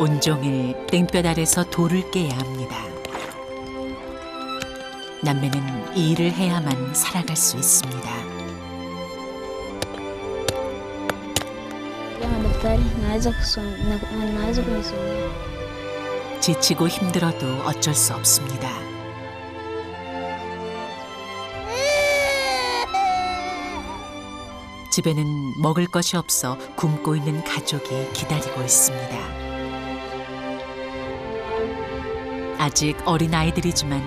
온종일 땡볕 아래서 돌을 깨야 합니다. 남매는 이 일을 해야만 살아갈 수 있습니다. 지치고 힘들어도 어쩔 수 없습니다. 집에는 먹을 것이 없어 굶고 있는 가족이 기다리고 있습니다. 아직 어린 아이들이지만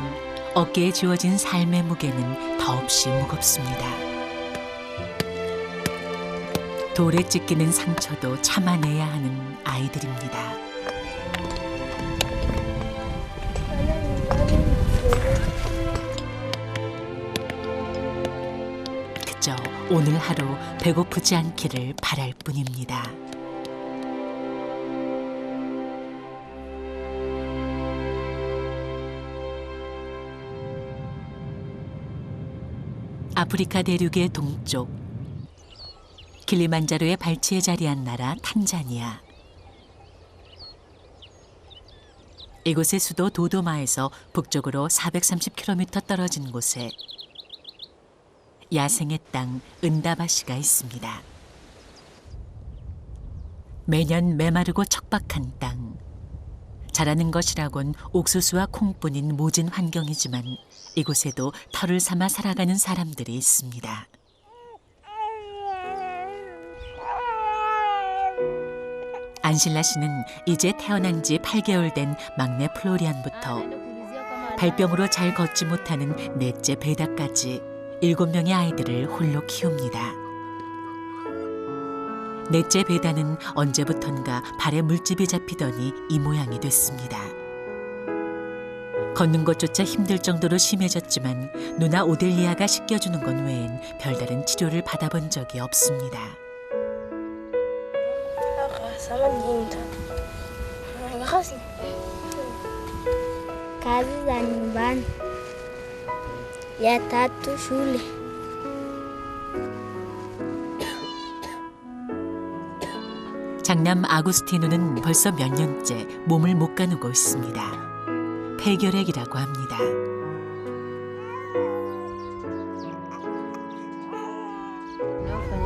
어깨에 지워진 삶의 무게는 더없이 무겁습니다. 돌에 찢기는 상처도 참아내야 하는 아이들입니다. 그저 오늘 하루 배고프지 않기를 바랄 뿐입니다. 아프리카 대륙의 동쪽 길리만자로의 발치에 자리한 나라 탄자니아. 이곳의 수도 도도마에서 북쪽으로 430km 떨어진 곳에 야생의 땅 은다바시가 있습니다. 매년 메마르고 척박한 땅. 자라는 것이라곤 옥수수와 콩뿐인 모진 환경이지만 이곳에도 털을 삼아 살아가는 사람들이 있습니다. 안실라 씨는 이제 태어난 지 8개월 된 막내 플로리안부터 발병으로 잘 걷지 못하는 넷째 베다까지 7명의 아이들을 홀로 키웁니다. 넷째 베다는 언제부턴가 발에 물집이 잡히더니 이 모양이 됐습니다. 걷는 것조차 힘들 정도로 심해졌지만 누나 오델리아가 씻겨주는 것 외엔 별다른 치료를 받아본 적이 없습니다. Kazi za nyumbani ya tatu shule. 장남 아구스티노는 벌써 몇 년째 몸을 못 가누고 있습니다. 폐결핵이라고 합니다.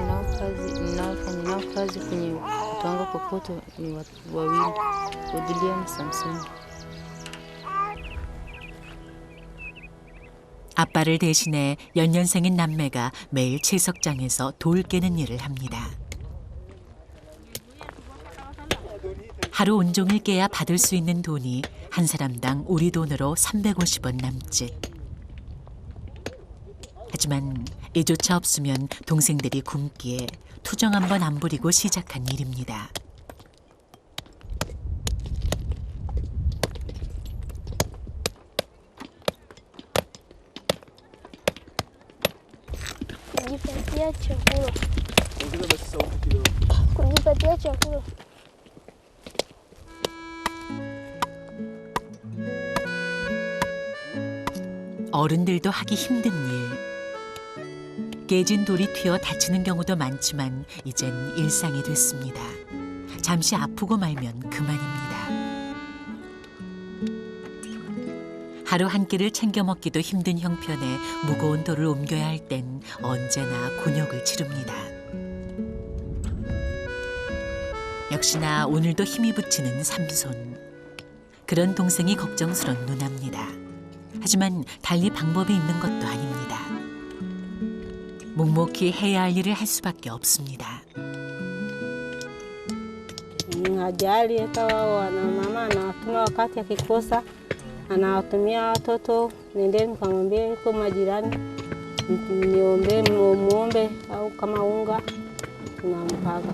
Ninaofanya nao kazi kwenye Tanga Kokoto ni watu wawili, Odelia na Samson. 아빠를 대신해 연년생인 남매가 매일 채석장에서 돌 깨는 일을 합니다. 하루 온종일 깨야 받을 수 있는 돈이 한 사람당 우리 돈으로 350원 남짓. 하지만 이조차 없으면 동생들이 굶기에 투정 한 번 안 부리고 시작한 일입니다. Kujipatia chakula. Kujipatia chakula. 어른들도 하기 힘든 일. 깨진 돌이 튀어 다치는 경우도 많지만 이젠 일상이 됐습니다. 잠시 아프고 말면 그만입니다. 하루 한 끼를 챙겨 먹기도 힘든 형편에 무거운 돌을 옮겨야 할 땐 언제나 곤욕을 치릅니다. 역시나 오늘도 힘이 붙이는 삼손. 그런 동생이 걱정스런 누나입니다. 하지만 달리 방법이 있는 것도 아닙니다. 묵묵히 해야 할 일을 할 수밖에 없습니다. Hajali hata wao wana mama anawatuma wakati akikosa, anawatumia watoto, nendeni mkamwambie huko majirani niombe, muombe au kama unga tunampaga.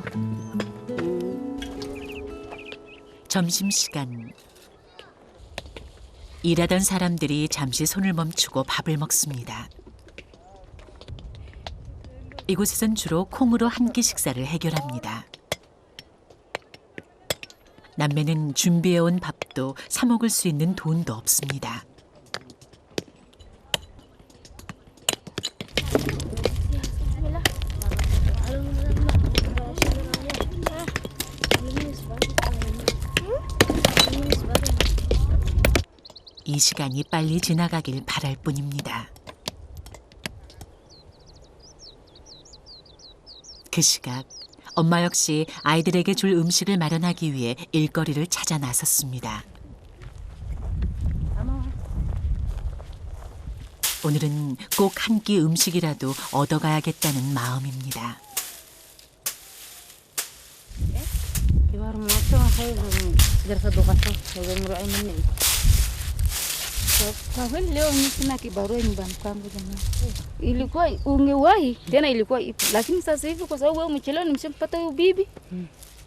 점심시간. 일하던 사람들이 잠시 손을 멈추고 밥을 먹습니다. 이곳에선 주로 콩으로 한 끼 식사를 해결합니다. 남매는 준비해온 밥도 사 먹을 수 있는 돈도 없습니다. 이 시간이 빨리 지나가길 바랄 뿐입니다. 그 시각 엄마 역시 아이들에게 줄 음식을 마련하기 위해 일거리를 찾아 나섰습니다. 오늘은 꼭 한 끼 음식이라도 얻어가야겠다는 마음입니다. Leo mimi sina kibarua nyumbani kwangu jamani. Ilikuwa ungewahi tena ilikuwa ipo. Lakini sasa hivi kwa sababu wewe umechelewa nimeshampata huyu bibi.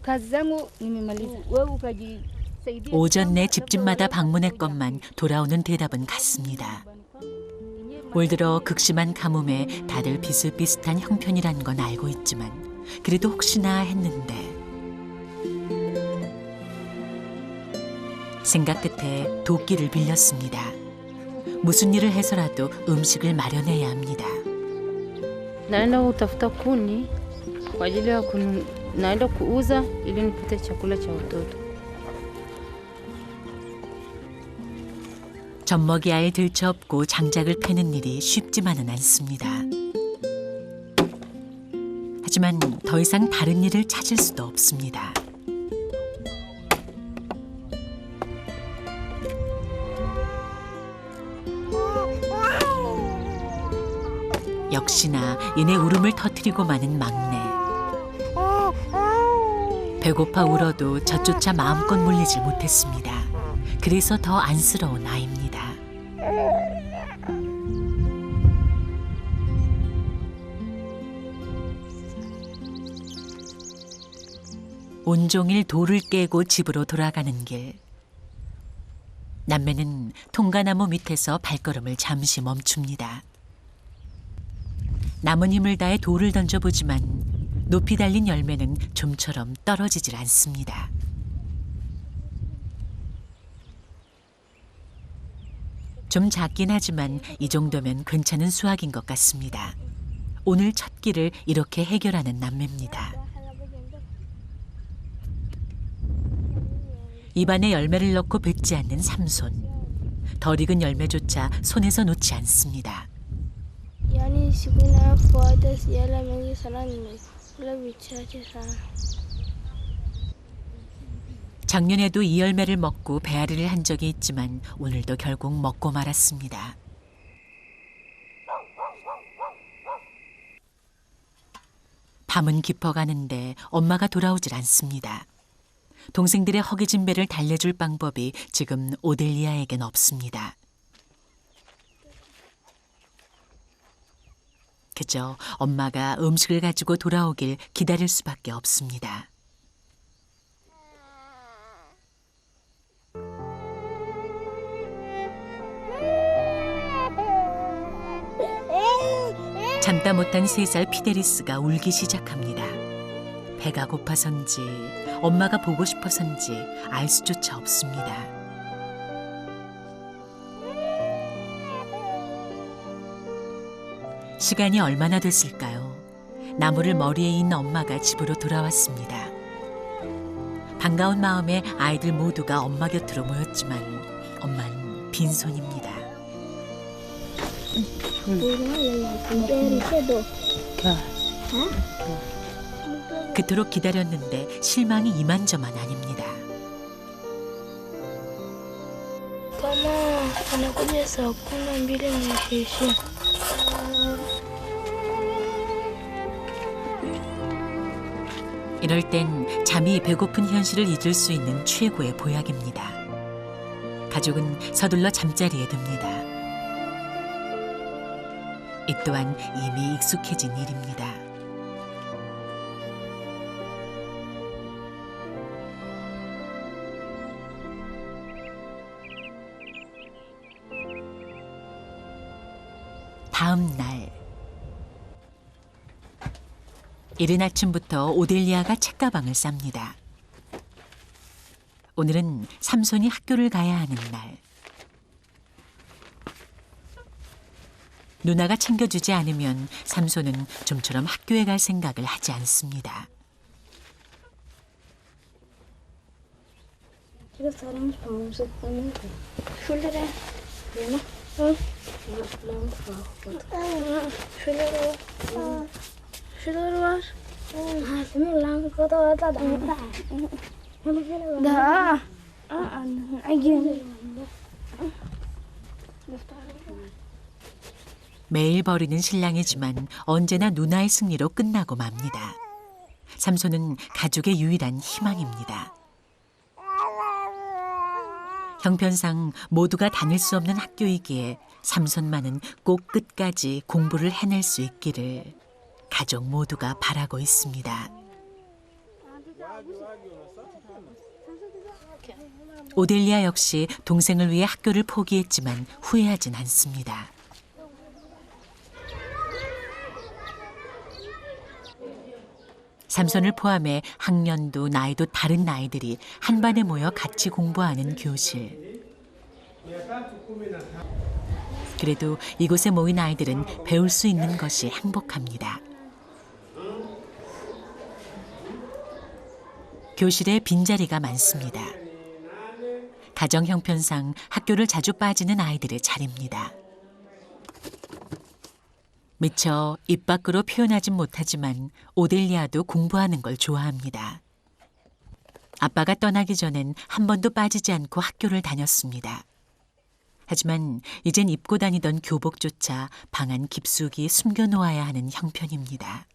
Kazi zangu nimemaliza. Wewe ukajisaidia. 오전 내 집집마다 방문했건만 돌아오는 대답은 같습니다. 올 들어 극심한 가뭄에 다들 비슷비슷한 형편이란 건 알고 있지만 그래도 혹시나 했는데 생각 끝에 도끼를 빌렸습니다. 무슨 일을 해서라도 음식을 마련해야 합니다. Naenda kutafuta kuni kwa ajili ya naenda kuuza ili nipate chakula cha watoto. 젖먹이 알 들쳐업고 장작을 패는 일이 쉽지만은 않습니다. 하지만 더 이상 다른 일을 찾을 수도 없습니다. 역시나 이내 울음을 터뜨리고 마는 막내. 배고파 울어도 젖조차 마음껏 물리지 못했습니다. 그래서 더 안쓰러운 아이입니다. 온종일 돌을 깨고 집으로 돌아가는 길. 남매는 통가나무 밑에서 발걸음을 잠시 멈춥니다. 남은 힘을 다해 돌을 던져보지만 높이 달린 열매는 좀처럼 떨어지질 않습니다. 좀 작긴 하지만 이 정도면 괜찮은 수확인 것 같습니다. 오늘 첫 끼를 이렇게 해결하는 남매입니다. 입안에 열매를 넣고 뱉지 않는 삼손. 덜 익은 열매조차 손에서 놓지 않습니다. Yani siku inayofuata sijala mengi sana, nimekula vichache sana. 작년에도 이 열매를 먹고 배앓이를 한 적이 있지만 오늘도 결국 먹고 말았습니다. 밤은 깊어가는데 엄마가 돌아오질 않습니다. 동생들의 허기진 배를 달래줄 방법이 지금 오델리아에겐 없습니다. 그저 엄마가 음식을 가지고 돌아오길 기다릴 수밖에 없습니다. 참다 못한 3살 피데리스가 울기 시작합니다. 배가 고파서인지 엄마가 보고 싶어서인지 알 수조차 없습니다. 시간이 얼마나 됐을까요? 나무를 머리에 인 엄마가 집으로 돌아왔습니다. 반가운 마음에 아이들 모두가 엄마 곁으로 모였지만 엄마는 빈손입니다. 그토록 기다렸는데 실망이 이만저만 아닙니다. Kama anakuja saa 12 nimeshaishia. 이럴 땐 잠이 배고픈 현실을 잊을 수 있는 최고의 보약입니다. 가족은 서둘러 잠자리에 듭니다. 이 또한 이미 익숙해진 일입니다. 다음 날 이른 아침부터 오델리아가 책가방을 쌉니다. 오늘은 삼손이 학교를 가야 하는 날. 누나가 챙겨주지 않으면 삼손은 좀처럼 학교에 갈 생각을 하지 않습니다. Quiero estar en los famosos también. Fulera. 매일 벌이는 신랑이지만 언제나 누나의 승리로 끝나고 맙니다. 삼손은 가족의 유일한 희망입니다. 형편상 모두가 다닐 수 없는 학교이기에 삼손만은 꼭 끝까지 공부를 해낼 수 있기를 가족 모두가 바라고 있습니다. 오델리아 역시 동생을 위해 학교를 포기했지만 후회하진 않습니다. 삼손을 포함해 학년도 나이도 다른 아이들이 한 반에 모여 같이 공부하는 교실. 그래도 이곳에 모인 아이들은 배울 수 있는 것이 행복합니다. 교실에 빈자리가 많습니다. 가정 형편상 학교를 자주 빠지는 아이들의 자리입니다. 미처 입 밖으로 표현하진 못하지만 오델리아도 공부하는 걸 좋아합니다. 아빠가 떠나기 전엔 한 번도 빠지지 않고 학교를 다녔습니다. 하지만 이젠 입고 다니던 교복조차 방 안 깊숙이 숨겨놓아야 하는 형편입니다.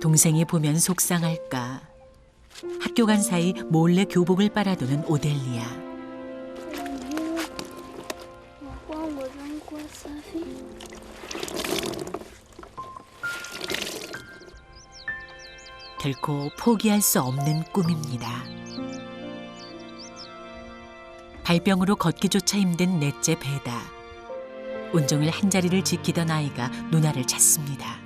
동생이 보면 속상할까. 학교 간 사이 몰래 교복을 빨아두는 오델리아. 결코 포기할 수 없는 꿈입니다. 발병으로 걷기조차 힘든 넷째 베다. 온종일 한자리를 지키던 아이가 누나를 찾습니다.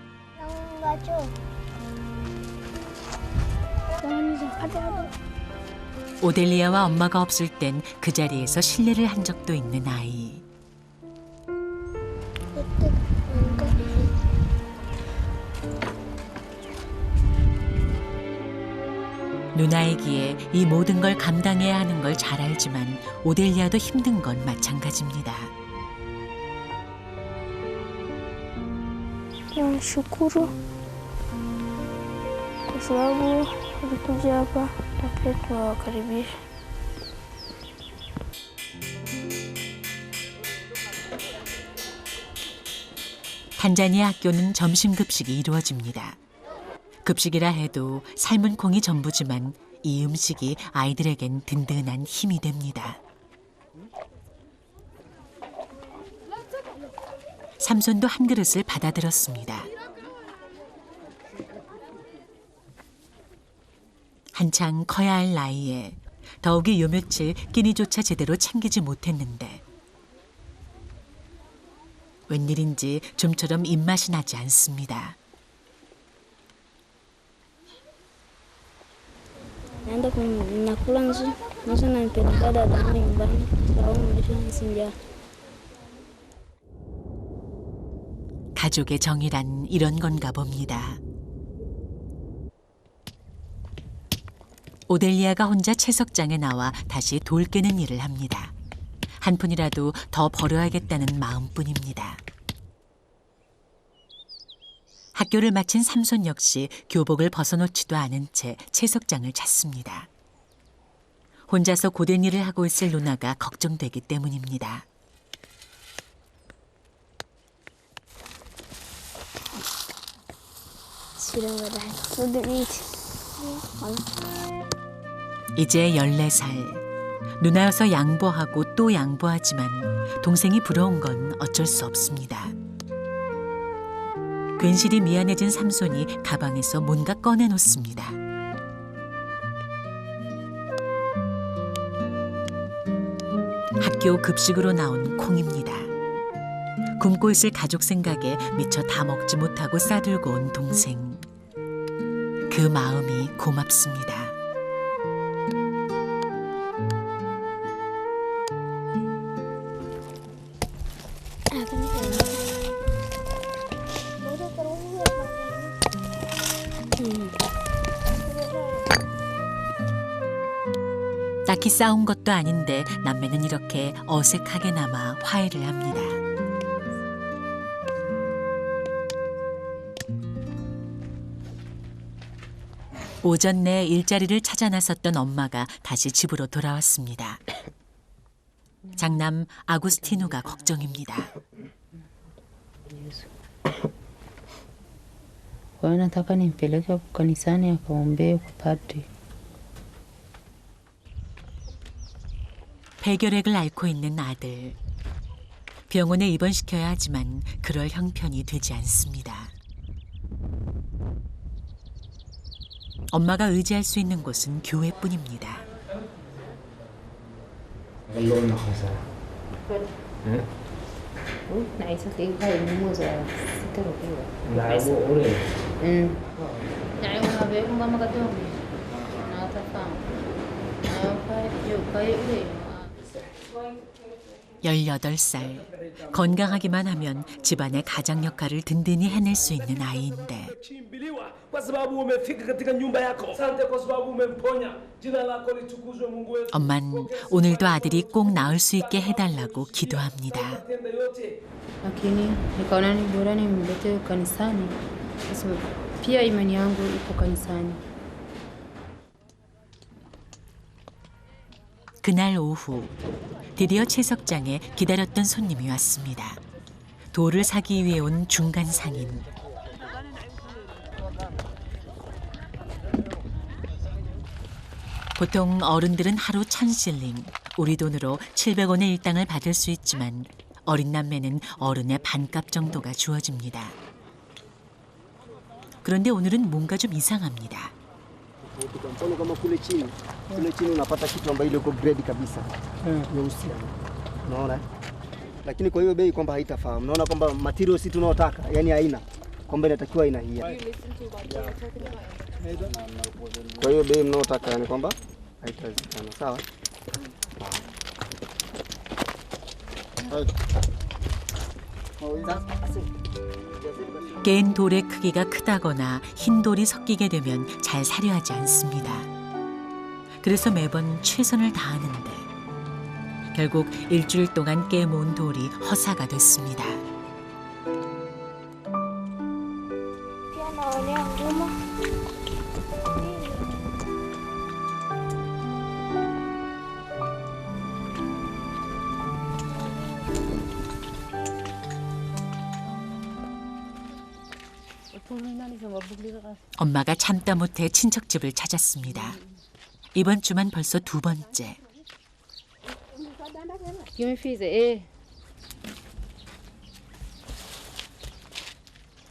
오델리아와 엄마가 없을 땐 그 자리에서 실례를 한 적도 있는 아이. 누나이기에 이 모든 걸 감당해야 하는 걸 잘 알지만 오델리아도 힘든 건 마찬가지입니다. Namshukuru kwa sababu walikuja hapa na pia tunawakaribisha. 탄자니아 학교는 점심 급식이 이루어집니다. 급식이라 해도 삶은 콩이 전부지만 이 음식이 아이들에겐 든든한 힘이 됩니다. 삼손도 한 그릇을 받아들었습니다. 한창 커야 할 나이에 더욱이 요 며칠 끼니조차 제대로 챙기지 못했는데 웬일인지 좀처럼 입맛이 나지 않습니다. Naenda nakula nje nampeleka dadangu nyumbani sababu nimeshasinja. 가족의 정이란 이런 건가 봅니다. 오델리아가 혼자 채석장에 나와 다시 돌 깨는 일을 합니다. 한 푼이라도 더 벌어야겠다는 마음뿐입니다. 학교를 마친 삼손 역시 교복을 벗어놓지도 않은 채 채석장을 찾습니다. 혼자서 고된 일을 하고 있을 누나가 걱정되기 때문입니다. 이제 14살. 누나여서 양보하고 또 양보하지만 동생이 부러운 건 어쩔 수 없습니다. 괜시리 미안해진 삼손이 가방에서 뭔가 꺼내놓습니다. 학교 급식으로 나온 콩입니다. 굶고 있을 가족 생각에 미처 다 먹지 못하고 싸들고 온 동생. 그 마음이 고맙습니다. 딱히 싸운 것도 아닌데 남매는 이렇게 어색하게나마 화해를 합니다. 오전 내 일자리를 찾아 나섰던 엄마가 다시 집으로 돌아왔습니다. 장남 아구스티누가 걱정입니다. Kwa hiyo nataka nimpeleke kanisani akaombee kwa padri. 폐결핵을 앓고 있는 아들. 병원에 입원시켜야 하지만 그럴 형편이 되지 않습니다. 엄마가 의지할 수 있는 곳은 교회뿐입니다. Naisa kaifa imuza sitarukiwa. Nai unabe mama katongo. Na tafamu. Na pai 18살. 건강하기만 하면 집안의 가장 역할을 든든히 해낼 수 있는 아이인데 엄만 오늘도 아들이 꼭 나을 수 있게 해달라고 기도합니다. lakini nikaona ni bora nimlete kanisani kwa sababu pia imani yangu ipo kanisani. 그날 오후 드디어 채석장에 기다렸던 손님이 왔습니다. 돌을 사기 위해 온 중간 상인. 보통 어른들은 하루 1,000실링, 우리 돈으로 700원의 일당을 받을 수 있지만 어린 남매는 어른의 반값 정도가 주어집니다. 그런데 오늘은 뭔가 좀 이상합니다. Kwa mfano kama kule chini unapata kitu ambayo ile iko grade kabisa nyeusi, unaona, lakini kwa hiyo bei kwamba haitafaa. Mnaona kwamba materials si tunaotaka, yani haina kwamba inatakiwa aina hii. Kwa hiyo bei mnaotaka yani kwamba haitawezekana. Sawa. 깬 돌의 크기가 크다거나 흰 돌이 섞이게 되면 잘 사려하지 않습니다. 그래서 매번 최선을 다하는데 결국 일주일 동안 깨모은 돌이 허사가 됐습니다. Pia naonea huruma. 엄마가 참다 못해 친척집을 찾았습니다. 이번 주만 벌써 2번째. Kimefize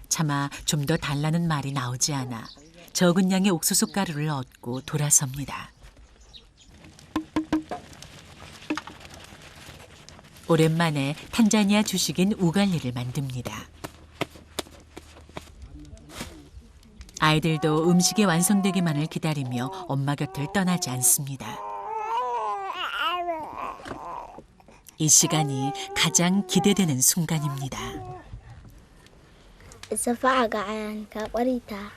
차마 좀 더 달라는 말이 나오지 않아 적은 양의 옥수수 가루를 얻고 돌아섭니다. 오랜만에 탄자니아 주식인 우갈리를 만듭니다. 아이들도 음식이 완성되기만을 기다리며 엄마 곁을 떠나지 않습니다. 이 시간이 가장 기대되는 순간입니다. Safaga ka barita.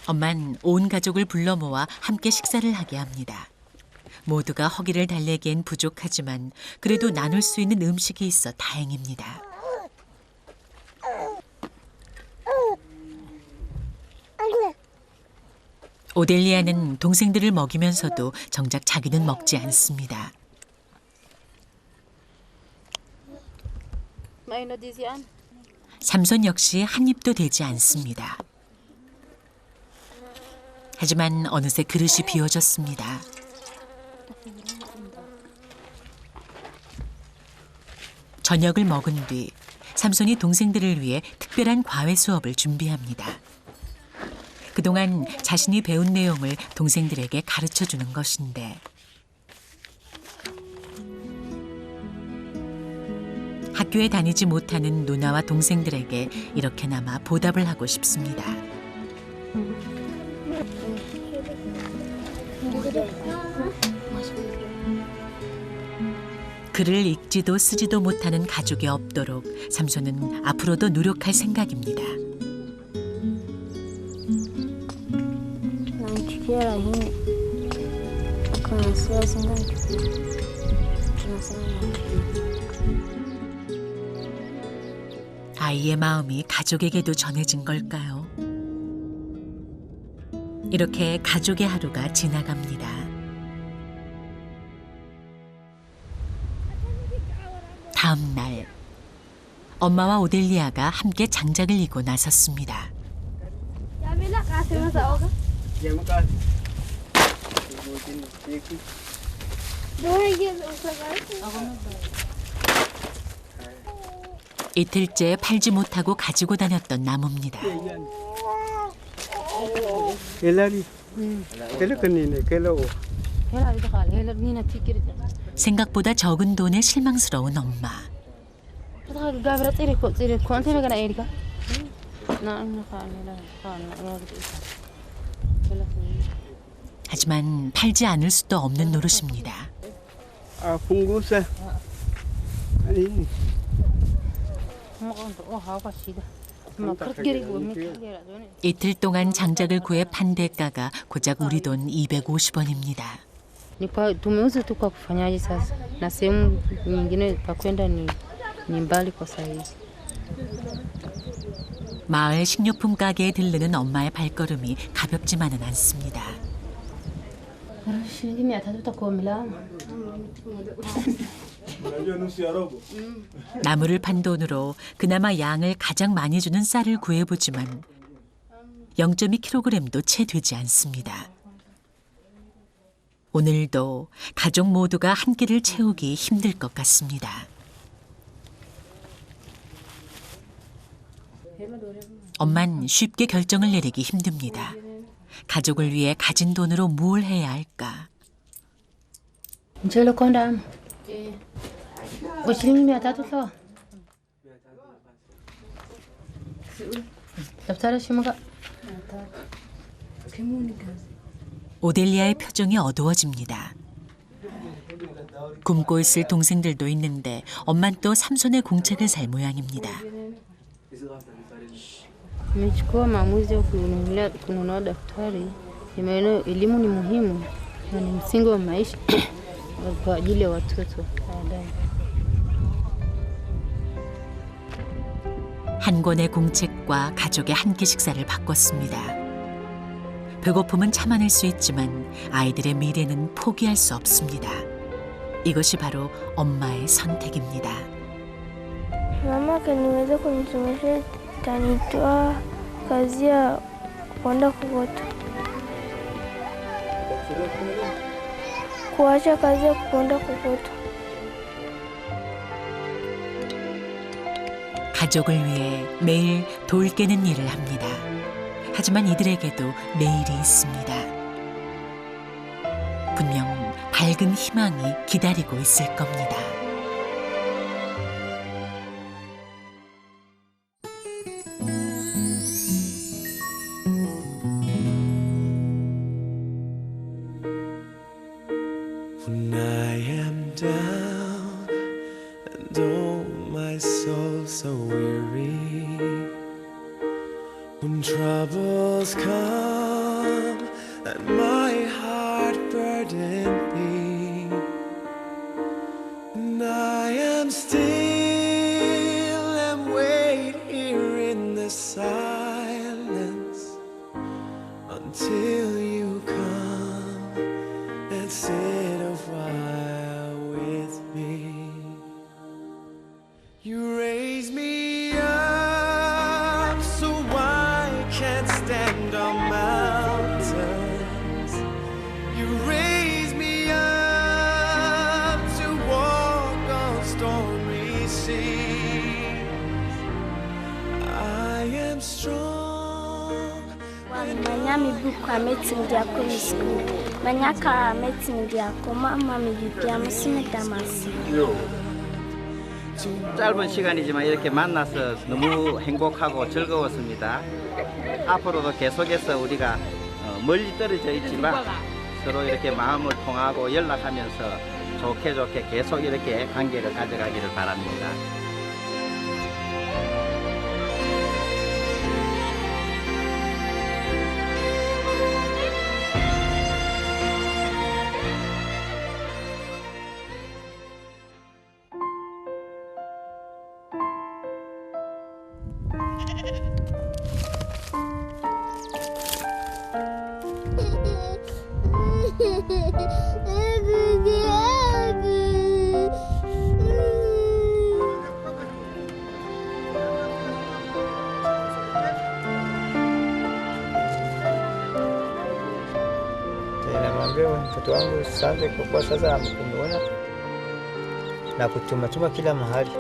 엄만 온 가족을 불러 모아 함께 식사를 하게 합니다. 모두가 허기를 달래기엔 부족하지만 그래도 나눌 수 있는 음식이 있어 다행입니다. 오델리아는 동생들을 먹이면서도 정작 자기는 먹지 않습니다. 삼손 역시 한 입도 되지 않습니다. 하지만 어느새 그릇이 비워졌습니다. 저녁을 먹은 뒤 삼손이 동생들을 위해 특별한 과외 수업을 준비합니다. 그동안 자신이 배운 내용을 동생들에게 가르쳐주는 것인데 학교에 다니지 못하는 누나와 동생들에게 이렇게나마 보답을 하고 싶습니다. 글을 읽지도 쓰지도 못하는 가족이 없도록 삼손은 앞으로도 노력할 생각입니다. namchukia lakini kuna wasiwasi ndani. Tunasema 아이의 마음이 가족에게도 전해진 걸까요? 이렇게 가족의 하루가 지나갑니다. 다음 날, 엄마와 오델리아가 함께 장작을 이고 나섰습니다. 이틀째 팔지 못하고 가지고 다녔던 나무입니다. 생각보다 적은 돈에 실망스러운 엄마. 하지만 팔지 않을 수도 없는 노릇입니다. 이틀 동안 장작을 구해 판 대가가 고작 우리 돈 250원입니다. Tumeuza tu kwa kufanyaje sasa, na sehemu nyingine pa kwenda ni mbali kwa saa hizi. 마을 식료품 가게에 들르는 엄마의 발걸음이 가볍지만은 않습니다. Shilingi 300 utakuwa 나무를 판 돈으로 그나마 양을 가장 많이 주는 쌀을 구해보지만 0.2kg도 채 되지 않습니다. 오늘도 가족 모두가 한 끼를 채우기 힘들 것 같습니다. 엄만 쉽게 결정을 내리기 힘듭니다. 가족을 위해 가진 돈으로 뭘 해야 할까? Mchele konda shilingi 300 sawa. Daftari shimuka. 오델리아의 표정이 어두워집니다. 굶고 있을 동생들도 있는데 엄만 또 삼손의 공책을 살 모양입니다. Nimechukua maamuzi ya kununua daftari. Nimeona elimu ni muhimu na ni msingi wa maisha kwa ajili ya watoto baadaye. 한 권의 공책과 가족의 한 끼 식사를 바꿨습니다. 배고픔은 참아낼 수 있지만 아이들의 미래는 포기할 수 없습니다. 이것이 바로 엄마의 선택입니다. mama kaniweza kunisomesha, tanitoa kazi ya kwenda kukota, kuacha kazi ya kwenda kukota. 가족을 위해 매일 돌 깨는 일을 합니다. 하지만 이들에게도 내일이 있습니다. 분명 밝은 희망이 기다리고 있을 겁니다. When I am down and oh my soul so weary, when troubles come and my heart burden me, and I am still and wait here in the silence until you come and sit a while with me. You raise me up so I can't stand on mountains. You raise me up to walk on stormy seas. I am strong. Manya mibuku ametingi yako ni siku. Manya ka ametingi yako mama mibukia musimedamasi. 짧은 시간이지만 이렇게 만나서 너무 행복하고 즐거웠습니다. 앞으로도 계속해서 우리가 멀리 떨어져 있지만 서로 이렇게 마음을 통하고 연락하면서 좋게 계속 이렇게 관계를 가져가기를 바랍니다. Namwambia mtoto wangu asante kwa kuwa sasa amekuniona na kutuma kila mahali.